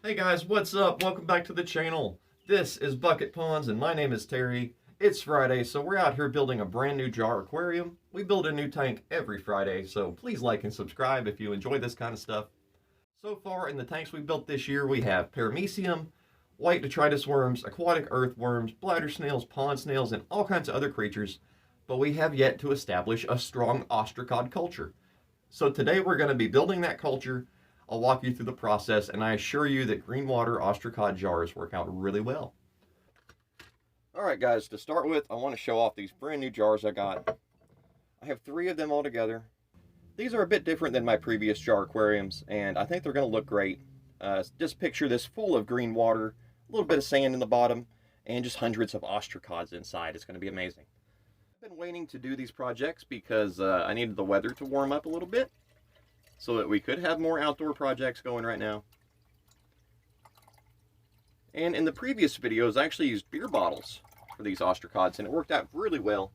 Hey guys, what's up? Welcome back to the channel. This is BucketPonds and my name is Terry. It's Friday, so we're out here building a brand new jar aquarium. We build a new tank every Friday, so please like and subscribe if you enjoy this kind of stuff. So far in the tanks we built this year, we have paramecium, white detritus worms, aquatic earthworms, bladder snails, pond snails, and all kinds of other creatures, but we have yet to establish a strong ostracod culture. So today we're going to be building that culture. I'll walk you through the process, and I assure you that green water ostracod jars work out really well. Alright guys, to start with, I want to show off these brand new jars I got. I have 3 of them all together. These are a bit different than my previous jar aquariums, and I think they're going to look great. Just picture this full of green water, a little bit of sand in the bottom, and just hundreds of ostracods inside. It's going to be amazing. I've been waiting to do these projects because I needed the weather to warm up a little bit, so that we could have more outdoor projects going right now. And in the previous videos, I actually used beer bottles for these ostracods, and it worked out really well.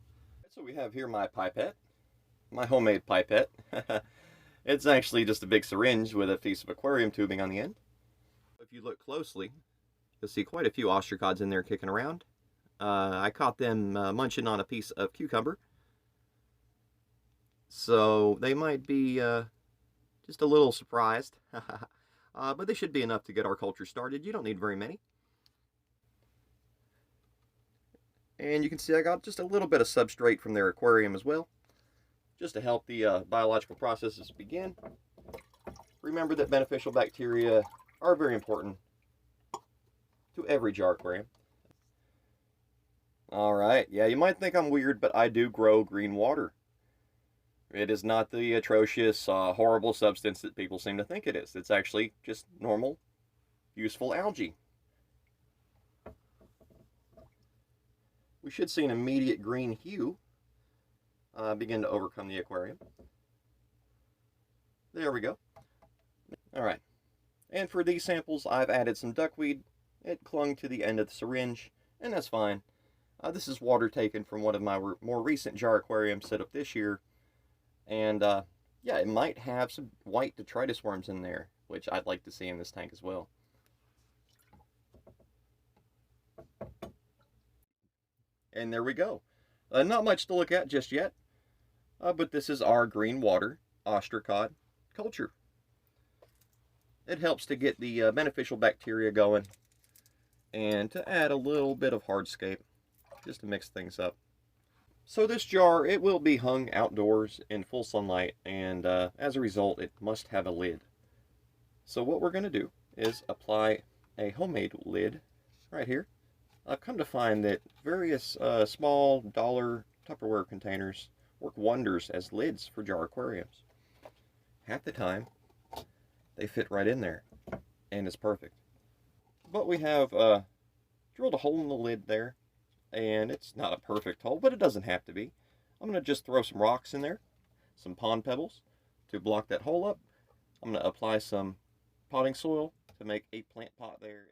So we have here my pipette, my homemade pipette. It's actually just a big syringe with a piece of aquarium tubing on the end. If you look closely, you'll see quite a few ostracods in there kicking around. I caught them munching on a piece of cucumber. So they might be just a little surprised, but they should be enough to get our culture started. You don't need very many. And you can see I got just a little bit of substrate from their aquarium as well, just to help the biological processes begin. Remember that beneficial bacteria are very important to every jar aquarium. Alright, yeah, you might think I'm weird, but I do grow green water. It is not the atrocious, horrible substance that people seem to think it is. It's actually just normal, useful algae. We should see an immediate green hue begin to overcome the aquarium. There we go. Alright. And for these samples, I've added some duckweed. It clung to the end of the syringe, and that's fine. This is water taken from one of my more recent jar aquariums set up this year. And yeah, it might have some white detritus worms in there, which I'd like to see in this tank as well. And there we go. Not much to look at just yet, but this is our green water ostracod culture. It helps to get the beneficial bacteria going and to add a little bit of hardscape just to mix things up. So this jar, it will be hung outdoors in full sunlight, and as a result, it must have a lid. So what we're going to do is apply a homemade lid right here. I've come to find that various small dollar Tupperware containers work wonders as lids for jar aquariums. Half the time, they fit right in there, and it's perfect. But we have drilled a hole in the lid there. And it's not a perfect hole, but it doesn't have to be. I'm going to just throw some rocks in there, some pond pebbles to block that hole up. I'm going to apply some potting soil to make a plant pot there.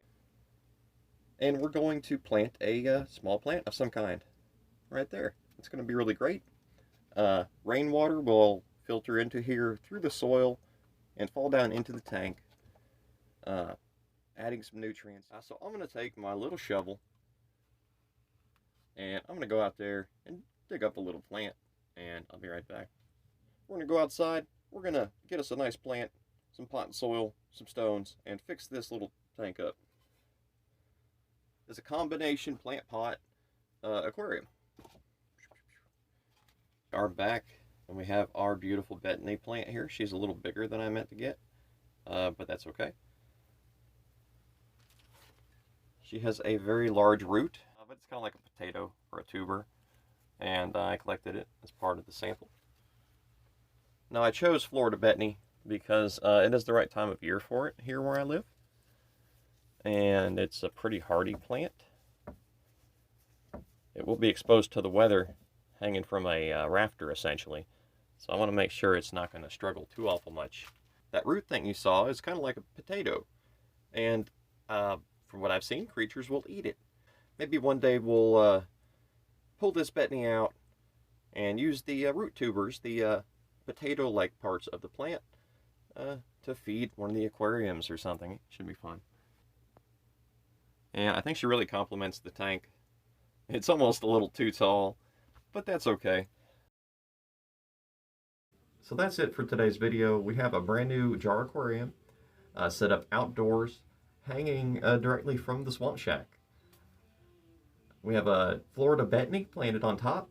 And we're going to plant a small plant of some kind right there. It's going to be really great. Rainwater will filter into here through the soil and fall down into the tank, adding some nutrients. So I'm going to take my little shovel, and I'm going to go out there and dig up a little plant, and I'll be right back. We're going to go outside, we're going to get us a nice plant, some potting soil, some stones, and fix this little tank up. It's a combination plant pot aquarium. Our back, and we have our beautiful betony plant here. She's a little bigger than I meant to get, but that's okay. She has a very large root. But it's kind of like a potato or a tuber, and I collected it as part of the sample. Now I chose Florida betony because it is the right time of year for it here where I live, and it's a pretty hardy plant. It will be exposed to the weather hanging from a rafter essentially, so I want to make sure it's not going to struggle too awful much. That root thing you saw is kind of like a potato, and from what I've seen, creatures will eat it. Maybe one day we'll pull this betony out and use the root tubers, the potato-like parts of the plant, to feed one of the aquariums or something. It should be fun. And I think she really complements the tank. It's almost a little too tall, but that's okay. So that's it for today's video. We have a brand new jar aquarium set up outdoors, hanging directly from the swamp shack. We have a Florida betony planted on top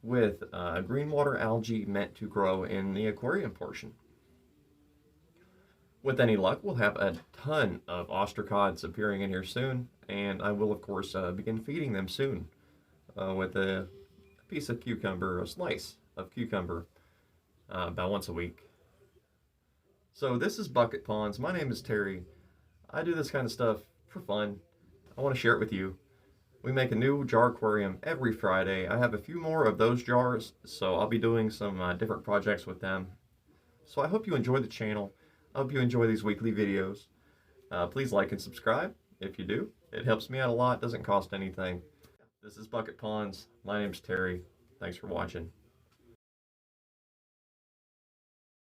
with green water algae meant to grow in the aquarium portion. With any luck, we'll have a ton of ostracods appearing in here soon, and I will, of course, begin feeding them soon with a piece of cucumber, a slice of cucumber, about once a week. So this is Bucket Ponds. My name is Terry. I do this kind of stuff for fun. I want to share it with you. We make a new jar aquarium every Friday. I have a few more of those jars, so I'll be doing some different projects with them. So I hope you enjoy the channel. I hope you enjoy these weekly videos. Please like and subscribe if you do. It helps me out a lot. Doesn't cost anything. This is Bucket Ponds. My name's Terry. Thanks for watching.